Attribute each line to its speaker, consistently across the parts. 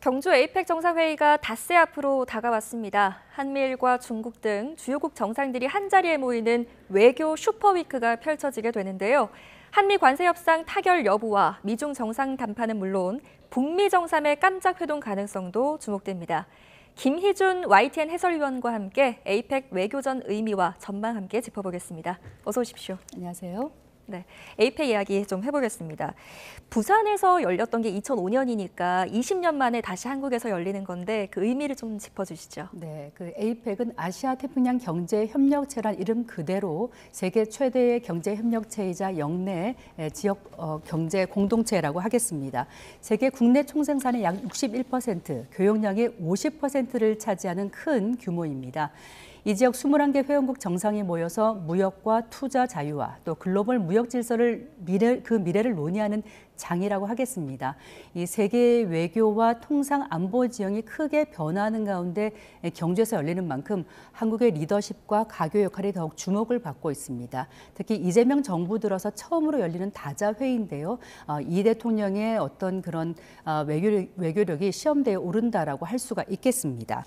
Speaker 1: 경주 에이펙 정상회의가 닷새 앞으로 다가왔습니다. 한미일과 중국 등 주요국 정상들이 한자리에 모이는 외교 슈퍼위크가 펼쳐지게 되는데요. 한미 관세 협상 타결 여부와 미중 정상 담판은 물론 북미 정상의 깜짝 회동 가능성도 주목됩니다. 김희준 YTN 해설위원과 함께 에이펙 외교전 의미와 전망 함께 짚어보겠습니다. 어서 오십시오.
Speaker 2: 안녕하세요.
Speaker 1: 네, 에이펙 이야기 좀 해보겠습니다. 부산에서 열렸던 게 2005년이니까 20년 만에 다시 한국에서 열리는 건데 그 의미를 좀 짚어주시죠.
Speaker 2: 네, 그 에이펙은 아시아 태평양 경제 협력체란 이름 그대로 세계 최대의 경제 협력체이자 영내 지역 경제 공동체라고 하겠습니다. 세계 국내 총생산의 약 61%, 교역량의 50%를 차지하는 큰 규모입니다. 이 지역 21개 회원국 정상이 모여서 무역과 투자 자유화 또 글로벌 무역 질서를 미래를 논의하는 장이라고 하겠습니다. 이 세계 외교와 통상 안보 지형이 크게 변화하는 가운데 경주에서 열리는 만큼 한국의 리더십과 가교 역할이 더욱 주목을 받고 있습니다. 특히 이재명 정부 들어서 처음으로 열리는 다자 회의인데요. 이 대통령의 어떤 그런 외교력이 시험대에 오른다라고 할 수가 있겠습니다.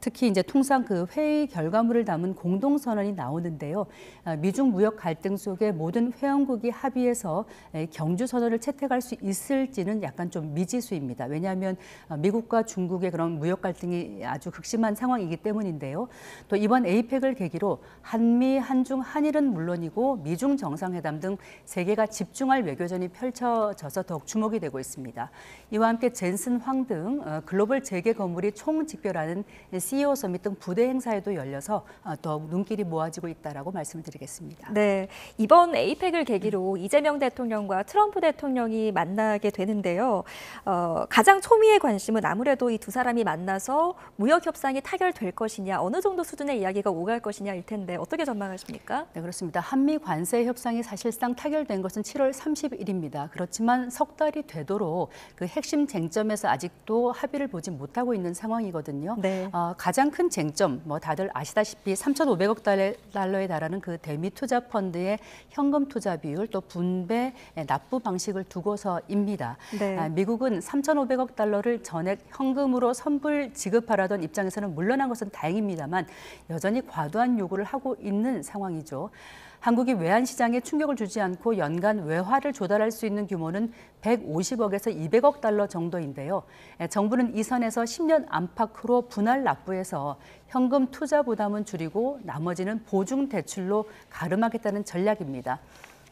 Speaker 2: 특히 이제 통상 그 회의 결과물을 담은 공동선언이 나오는데요. 미중 무역 갈등 속에 모든 회원국이 합의해서 경주 선언을 채택할 수 있을지는 약간 좀 미지수입니다. 왜냐하면 미국과 중국의 그런 무역 갈등이 아주 극심한 상황이기 때문인데요. 또 이번 에이펙을 계기로 한미, 한중, 한일은 물론이고 미중 정상회담 등 세계가 집중할 외교전이 펼쳐져서 더욱 주목이 되고 있습니다. 이와 함께 젠슨 황 등 글로벌 재계 건물이 총집결하는 CEO 서밋 등 부대 행사에도 열려서 더욱 눈길이 모아지고 있다라고 말씀을 드리겠습니다.
Speaker 1: 네, 이번 에이펙을 계기로 이재명 대통령과 트럼프 대통령이 만나게 되는데요. 가장 초미의 관심은 아무래도 이 두 사람이 만나서 무역 협상이 타결될 것이냐, 어느 정도 수준의 이야기가 오갈 것이냐일 텐데 어떻게 전망하십니까?
Speaker 2: 네, 그렇습니다. 한미 관세 협상이 사실상 타결된 것은 7월 30일입니다. 그렇지만 석 달이 되도록 그 핵심 쟁점에서 아직도 합의를 보지 못하고 있는 상황이거든요.
Speaker 1: 네.
Speaker 2: 가장 큰 쟁점, 다들 아시다시피 3,500억 달러에 달하는 그 대미 투자 펀드의 현금 투자 비율 또 분배 납부 방식을 두고서입니다.
Speaker 1: 네.
Speaker 2: 미국은 3,500억 달러를 전액 현금으로 선불 지급하라던 입장에서는 물러난 것은 다행입니다만 여전히 과도한 요구를 하고 있는 상황이죠. 한국이 외환 시장에 충격을 주지 않고 연간 외화를 조달할 수 있는 규모는 150억에서 200억 달러 정도인데요. 정부는 이 선에서 10년 안팎으로 분할 납부해서 현금 투자 부담은 줄이고 나머지는 보증 대출로 가름하겠다는 전략입니다.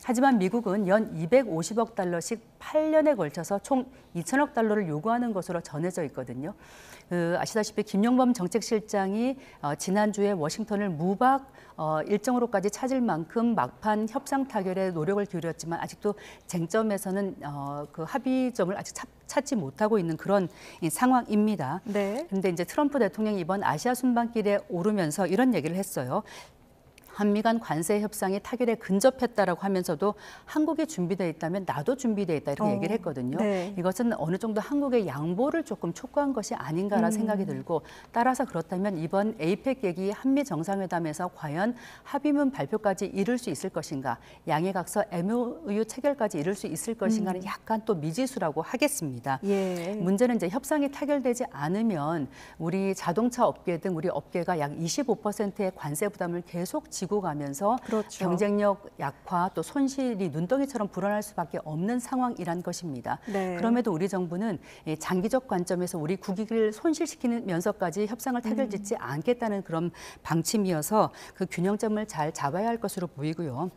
Speaker 2: 하지만 미국은 연 250억 달러씩 8년에 걸쳐서 총 2천억 달러를 요구하는 것으로 전해져 있거든요. 아시다시피 김용범 정책실장이 지난주에 워싱턴을 무박 일정으로까지 찾을 만큼 막판 협상 타결에 노력을 기울였지만 아직도 쟁점에서는 그 합의점을 아직 찾지 못하고 있는 그런 상황입니다.
Speaker 1: 네.
Speaker 2: 그런데 이제 트럼프 대통령이 이번 아시아 순방길에 오르면서 이런 얘기를 했어요. 한미 간 관세 협상이 타결에 근접했다라고 하면서도 한국이 준비되어 있다면 나도 준비되어 있다 이렇게 얘기를 했거든요.
Speaker 1: 네.
Speaker 2: 이것은 어느 정도 한국의 양보를 조금 촉구한 것이 아닌가라는 생각이 들고 따라서 그렇다면 이번 에이펙 얘기 한미 정상회담에서 과연 합의문 발표까지 이룰 수 있을 것인가, 양해각서 MOU 체결까지 이룰 수 있을 것인가는 약간 또 미지수라고 하겠습니다.
Speaker 1: 예.
Speaker 2: 문제는 이제 협상이 타결되지 않으면 우리 자동차 업계 등 우리 업계가 약 25%의 관세 부담을 계속 지고 가면서
Speaker 1: 그렇죠.
Speaker 2: 경쟁력 약화 또 손실이 눈덩이처럼 불어날 수밖에 없는 상황이란 것입니다.
Speaker 1: 네.
Speaker 2: 그럼에도 우리 정부는 장기적 관점에서 우리 국익을 손실시키면서까지 협상을 타결짓지 않겠다는 그런 방침이어서 그 균형점을 잘 잡아야 할 것으로 보이고요.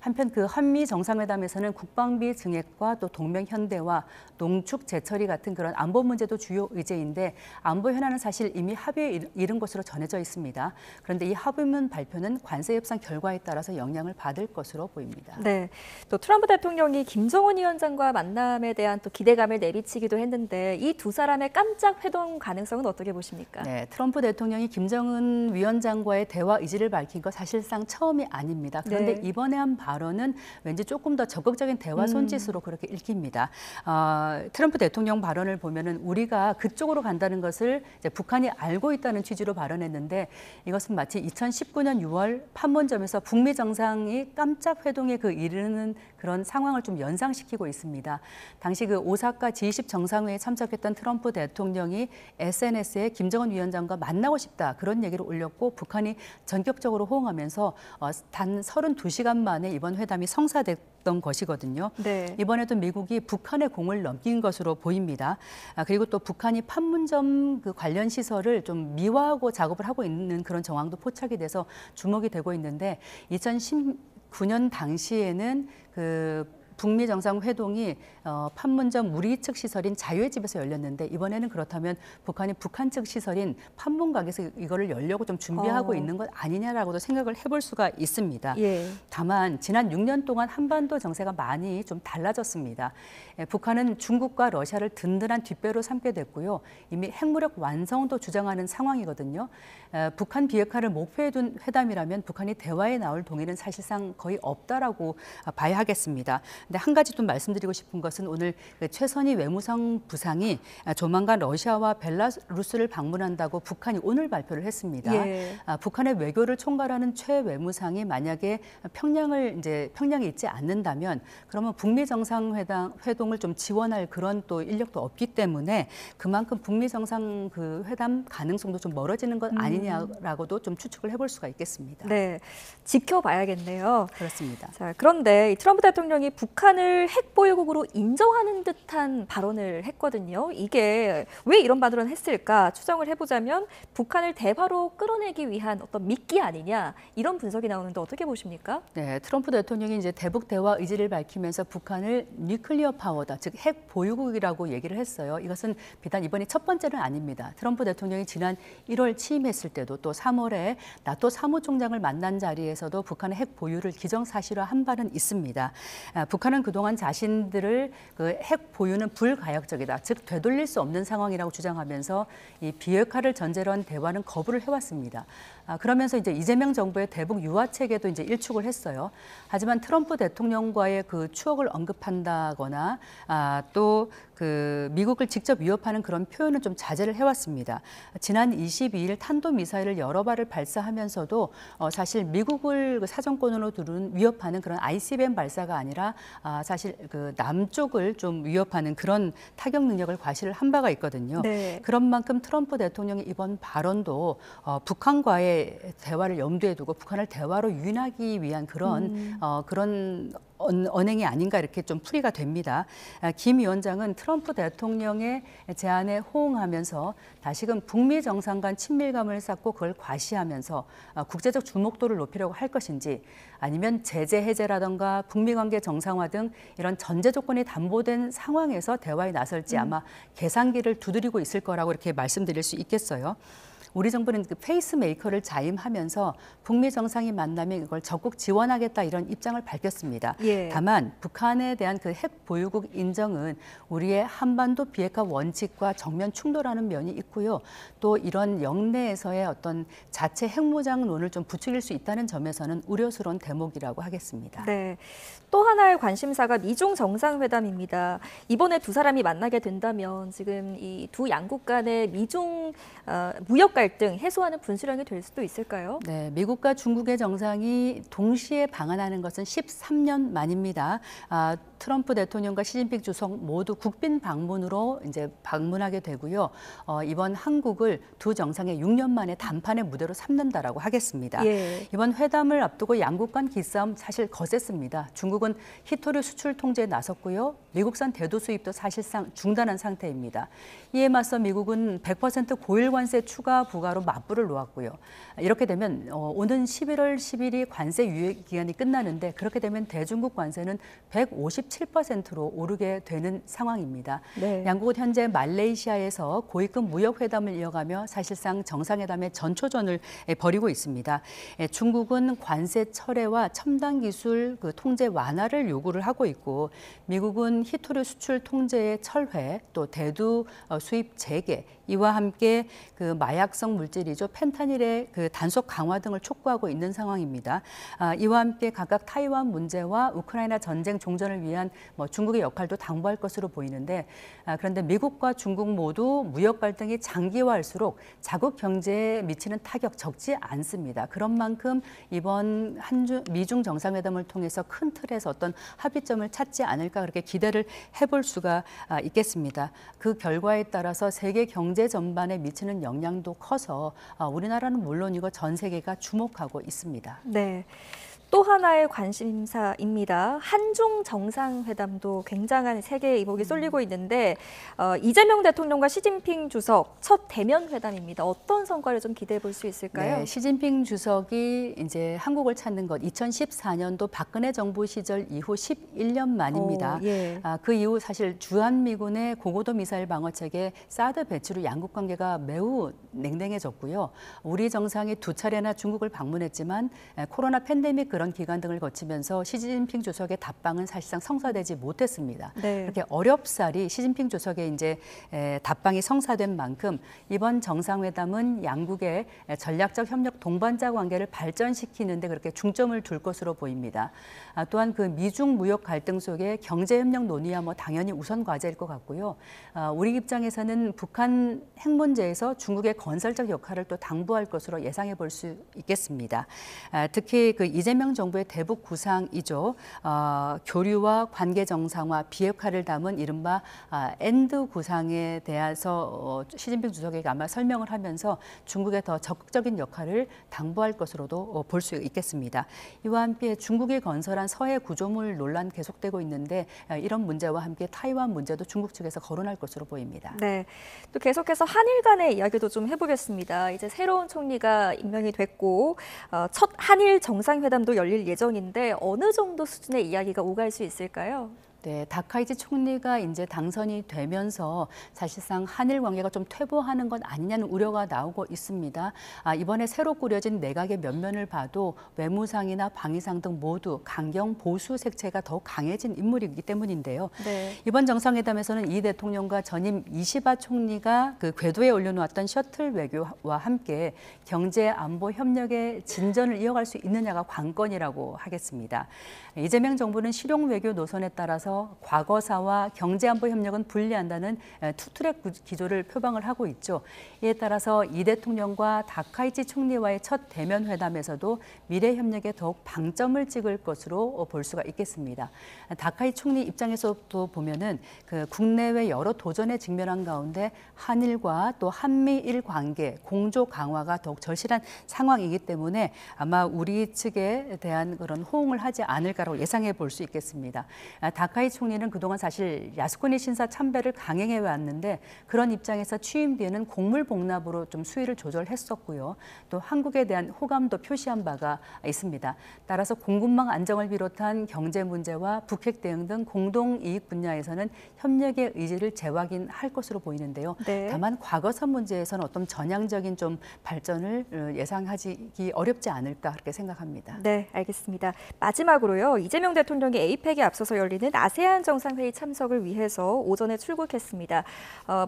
Speaker 2: 한편 그 한미 정상회담에서는 국방비 증액과 또 동맹 현대화, 농축 재처리 같은 그런 안보 문제도 주요 의제인데 안보 현안은 사실 이미 합의에 이른 것으로 전해져 있습니다. 그런데 이 합의문 발표는 관세 협상 결과에 따라서 영향을 받을 것으로 보입니다.
Speaker 1: 네, 또 트럼프 대통령이 김정은 위원장과 만남에 대한 또 기대감을 내비치기도 했는데 이 두 사람의 깜짝 회동 가능성은 어떻게 보십니까?
Speaker 2: 네, 트럼프 대통령이 김정은 위원장과의 대화 의지를 밝힌 것 사실상 처음이 아닙니다. 그런데
Speaker 1: 네.
Speaker 2: 이번에 한 발언은 왠지 조금 더 적극적인 대화 손짓으로 그렇게 읽힙니다. 트럼프 대통령 발언을 보면은 우리가 그쪽으로 간다는 것을 이제 북한이 알고 있다는 취지로 발언했는데 이것은 마치 2019년 6월 판문점에서 북미 정상이 깜짝 회동에 이르는 그런 상황을 좀 연상시키고 있습니다. 당시 오사카 G20 정상회의에 참석했던 트럼프 대통령이 SNS에 김정은 위원장과 만나고 싶다 그런 얘기를 올렸고 북한이 전격적으로 호응하면서 단 32시간 만에 이번 회담이 성사됐던 것이거든요.
Speaker 1: 네.
Speaker 2: 이번에도 미국이 북한의 공을 넘긴 것으로 보입니다. 그리고 또 북한이 판문점 관련 시설을 좀 미화하고 작업을 하고 있는 그런 정황도 포착이 돼서 주목이 되고 있는데 2019년 당시에는 북미 정상회동이 판문점 우리 측 시설인 자유의 집에서 열렸는데 이번에는 그렇다면 북한이 북한 측 시설인 판문각에서 이거를 열려고 좀 준비하고 있는 것 아니냐라고도 생각을 해볼 수가 있습니다.
Speaker 1: 예.
Speaker 2: 다만 지난 6년 동안 한반도 정세가 많이 좀 달라졌습니다. 북한은 중국과 러시아를 든든한 뒷배로 삼게 됐고요. 이미 핵무력 완성도 주장하는 상황이거든요. 북한 비핵화를 목표에 둔 회담이라면 북한이 대화에 나올 동의는 사실상 거의 없다라고 봐야 하겠습니다. 근데 한 가지 좀 말씀드리고 싶은 것은 오늘 최선희 외무성 부상이 조만간 러시아와 벨라루스를 방문한다고 북한이 오늘 발표를 했습니다.
Speaker 1: 예.
Speaker 2: 북한의 외교를 총괄하는 최 외무상이 만약에 평양에 있지 않는다면 그러면 북미 정상회동을 좀 지원할 그런 또 인력도 없기 때문에 그만큼 북미 정상 회담 가능성도 좀 멀어지는 것 아니냐라고도 좀 추측을 해볼 수가 있겠습니다.
Speaker 1: 네, 지켜봐야겠네요.
Speaker 2: 그렇습니다.
Speaker 1: 자, 그런데 이 트럼프 대통령이 북한을 핵 보유국으로 인정하는 듯한 발언을 했거든요. 이게 왜 이런 발언을 했을까 추정을 해보자면 북한을 대화로 끌어내기 위한 어떤 미끼 아니냐 이런 분석이 나오는데 어떻게 보십니까?
Speaker 2: 네, 트럼프 대통령이 이제 대북 대화 의지를 밝히면서 북한을 뉴클리어 파워다, 즉 핵 보유국이라고 얘기를 했어요. 이것은 비단 이번이 첫 번째는 아닙니다. 트럼프 대통령이 지난 1월 취임했을 때도 또 3월에 나토 사무총장을 만난 자리에서도 북한의 핵 보유를 기정사실화한 바는 있습니다. 북한은 그동안 자신들을 핵 보유는 불가역적이다, 즉 되돌릴 수 없는 상황이라고 주장하면서 이 비핵화를 전제로 한 대화는 거부를 해왔습니다. 그러면서 이제 이재명 정부의 대북 유화 체계도 이제 일축을 했어요. 하지만 트럼프 대통령과의 추억을 언급한다거나 또 미국을 직접 위협하는 그런 표현은 좀 자제를 해왔습니다. 지난 22일 탄도미사일을 여러 발을 발사하면서도 사실 미국을 사정권으로 두는 위협하는 그런 ICBM 발사가 아니라 사실 남쪽을 좀 위협하는 그런 타격 능력을 과시를 한 바가 있거든요.
Speaker 1: 네.
Speaker 2: 그런 만큼 트럼프 대통령의 이번 발언도 북한과의 대화를 염두에 두고 북한을 대화로 유인하기 위한 그런 언행이 아닌가 이렇게 좀 풀이가 됩니다. 김 위원장은 트럼프 대통령의 제안에 호응하면서 다시금 북미 정상 간 친밀감을 쌓고 그걸 과시하면서 국제적 주목도를 높이려고 할 것인지 아니면 제재 해제라든가 북미 관계 정상화 등 이런 전제 조건이 담보된 상황에서 대화에 나설지 아마 계산기를 두드리고 있을 거라고 이렇게 말씀드릴 수 있겠어요. 우리 정부는 페이스메이커를 자임하면서 북미 정상이 만나면 이걸 적극 지원하겠다 이런 입장을 밝혔습니다.
Speaker 1: 예.
Speaker 2: 다만 북한에 대한 핵 보유국 인정은 우리의 한반도 비핵화 원칙과 정면 충돌하는 면이 있고요. 또 이런 영내에서의 어떤 자체 핵무장론을 좀 부추길 수 있다는 점에서는 우려스러운 대목이라고 하겠습니다.
Speaker 1: 네. 또 하나의 관심사가 미중 정상회담입니다. 이번에 두 사람이 만나게 된다면 지금 이 두 양국 간의 미중 무역 갈등 해소하는 분수령이 될 수도 있을까요?
Speaker 2: 네, 미국과 중국의 정상이 동시에 방한하는 것은 13년 만입니다. 트럼프 대통령과 시진핑 주석 모두 국빈 방문으로 이제 방문하게 되고요. 이번 한국을 두 정상의 6년 만에 단판의 무대로 삼는다라고 하겠습니다.
Speaker 1: 예.
Speaker 2: 이번 회담을 앞두고 양국 간 기싸움 사실 거셌습니다. 중국은 히토류 수출 통제에 나섰고요. 미국산 대두 수입도 사실상 중단한 상태입니다. 이에 맞서 미국은 100% 고일 관세 추가 부과로 맞불을 놓았고요. 이렇게 되면 오는 11월 10일이 관세 유예 기간이 끝나는데 그렇게 되면 대중국 관세는 157%로 오르게 되는 상황입니다.
Speaker 1: 네.
Speaker 2: 양국은 현재 말레이시아에서 고위급 무역 회담을 이어가며 사실상 정상회담의 전초전을 벌이고 있습니다. 중국은 관세 철회와 첨단 기술 통제 완화를 요구를 하고 있고 미국은 히토류 수출 통제의 철회, 또 대두 수입 재개 이와 함께 그 마약성 물질이죠. 펜타닐의 그 단속 강화 등을 촉구하고 있는 상황입니다. 이와 함께 각각 타이완 문제와 우크라이나 전쟁 종전을 위한 중국의 역할도 당부할 것으로 보이는데 그런데 미국과 중국 모두 무역 갈등이 장기화할수록 자국 경제에 미치는 타격 적지 않습니다. 그런 만큼 이번 미중 정상회담을 통해서 큰 틀에서 어떤 합의점을 찾지 않을까 그렇게 기대를 해볼 수가 있겠습니다. 그 결과에 따라서 세계 경제 전반에 미치는 영향도 커서 우리나라는 물론이고 전 세계가 주목하고 있습니다.
Speaker 1: 네. 또 하나의 관심사입니다. 한중 정상회담도 굉장한 세계의 이목이 쏠리고 있는데 이재명 대통령과 시진핑 주석 첫 대면 회담입니다. 어떤 성과를 좀 기대해 볼 수 있을까요?
Speaker 2: 네, 시진핑 주석이 이제 한국을 찾는 것 2014년도 박근혜 정부 시절 이후 11년 만입니다.
Speaker 1: 예.
Speaker 2: 그 이후 사실 주한미군의 고고도 미사일 방어 체계 사드 배치로 양국 관계가 매우 냉랭해졌고요. 우리 정상이 두 차례나 중국을 방문했지만 코로나 팬데믹 그런 기간 등을 거치면서 시진핑 주석의 답방은 사실상 성사되지 못했습니다.
Speaker 1: 네.
Speaker 2: 이렇게 어렵사리 시진핑 주석의 이제 답방이 성사된 만큼 이번 정상회담은 양국의 전략적 협력 동반자 관계를 발전시키는 데 그렇게 중점을 둘 것으로 보입니다. 또한 그 미중 무역 갈등 속에 경제 협력 논의야 당연히 우선 과제일 것 같고요. 우리 입장에서는 북한 핵 문제에서 중국의 건설적 역할을 또 당부할 것으로 예상해 볼 수 있겠습니다. 특히 그 이재명 정부의 대북 구상이죠. 교류와 관계 정상화, 비핵화를 담은 이른바 엔드 구상에 대해서 시진핑 주석에게 아마 설명을 하면서 중국의 더 적극적인 역할을 당부할 것으로도 볼 수 있겠습니다. 이와 함께 중국이 건설한 서해 구조물 논란 계속되고 있는데 이런 문제와 함께 타이완 문제도 중국 측에서 거론할 것으로 보입니다.
Speaker 1: 네, 또 계속해서 한일 간의 이야기도 좀 해보겠습니다. 이제 새로운 총리가 임명이 됐고 첫 한일 정상회담도 열릴 예정인데 어느 정도 수준의 이야기가 오갈 수 있을까요?
Speaker 2: 네, 다카이치 총리가 이제 당선이 되면서 사실상 한일 관계가 좀 퇴보하는 것 아니냐는 우려가 나오고 있습니다. 이번에 새로 꾸려진 내각의 면면을 봐도 외무상이나 방위상 등 모두 강경 보수 색채가 더욱 강해진 인물이기 때문인데요.
Speaker 1: 네.
Speaker 2: 이번 정상회담에서는 이 대통령과 전임 이시바 총리가 그 궤도에 올려놓았던 셔틀 외교와 함께 경제 안보 협력의 진전을 이어갈 수 있느냐가 관건이라고 하겠습니다. 이재명 정부는 실용 외교 노선에 따라서 과거사와 경제안보 협력은 분리한다는 투트랙 기조를 표방을 하고 있죠. 이에 따라서 이 대통령과 다카이치 총리와의 첫 대면 회담에서도 미래 협력에 더욱 방점을 찍을 것으로 볼 수가 있겠습니다. 다카이치 총리 입장에서도 보면은 그 국내외 여러 도전에 직면한 가운데 한일과 또 한미일 관계 공조 강화가 더욱 절실한 상황이기 때문에 아마 우리 측에 대한 그런 호응을 하지 않을까라고 예상해 볼 수 있겠습니다. 다카이 총리는 그동안 사실 야스쿠니 신사 참배를 강행해 왔는데 그런 입장에서 취임 뒤에는 곡물 복납으로 좀 수위를 조절했었고요. 또 한국에 대한 호감도 표시한 바가 있습니다. 따라서 공급망 안정을 비롯한 경제 문제와 북핵 대응 등 공동 이익 분야에서는 협력의 의지를 재확인할 것으로 보이는데요.
Speaker 1: 네.
Speaker 2: 다만 과거사 문제에서는 어떤 전향적인 좀 발전을 예상하기 어렵지 않을까 그렇게 생각합니다.
Speaker 1: 네, 알겠습니다. 마지막으로요. 이재명 대통령이 APEC에 앞서서 열리는 아세안 정상회의 참석을 위해서 오전에 출국했습니다.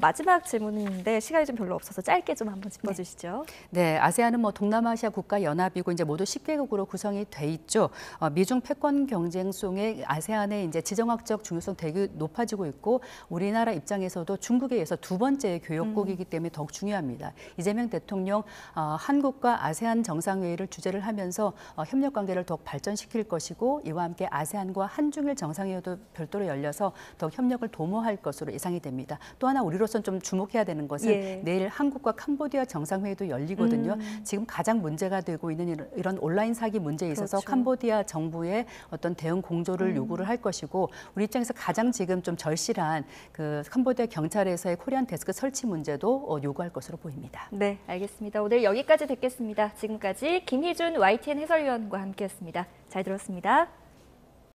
Speaker 1: 마지막 질문인데 시간이 좀 별로 없어서 짧게 좀 한번 짚어주시죠.
Speaker 2: 네, 아세안은 동남아시아 국가 연합이고 이제 모두 10개국으로 구성이 돼 있죠. 미중 패권 경쟁 속에 아세안의 이제 지정학적 중요성 되게 높아지고 있고 우리나라 입장에서도 중국에 의해서 두 번째 교역국이기 때문에 더욱 중요합니다. 이재명 대통령 한국과 아세안 정상회의를 주재를 하면서 협력 관계를 더욱 발전시킬 것이고 이와 함께 아세안과 한중일 정상회의도 별도로 열려서 더욱 협력을 도모할 것으로 예상이 됩니다. 또 하나 우리로서는 좀 주목해야 되는 것은 내일 한국과 캄보디아 정상회의도 열리거든요. 지금 가장 문제가 되고 있는 이런 온라인 사기 문제에 있어서
Speaker 1: 그렇죠.
Speaker 2: 캄보디아 정부의 어떤 대응 공조를 요구를 할 것이고 우리 입장에서 가장 지금 좀 절실한 그 캄보디아 경찰에서의 코리안 데스크 설치 문제도 요구할 것으로 보입니다.
Speaker 1: 네, 알겠습니다. 오늘 여기까지 듣겠습니다. 지금까지 김희준 YTN 해설위원과 함께했습니다. 잘 들었습니다.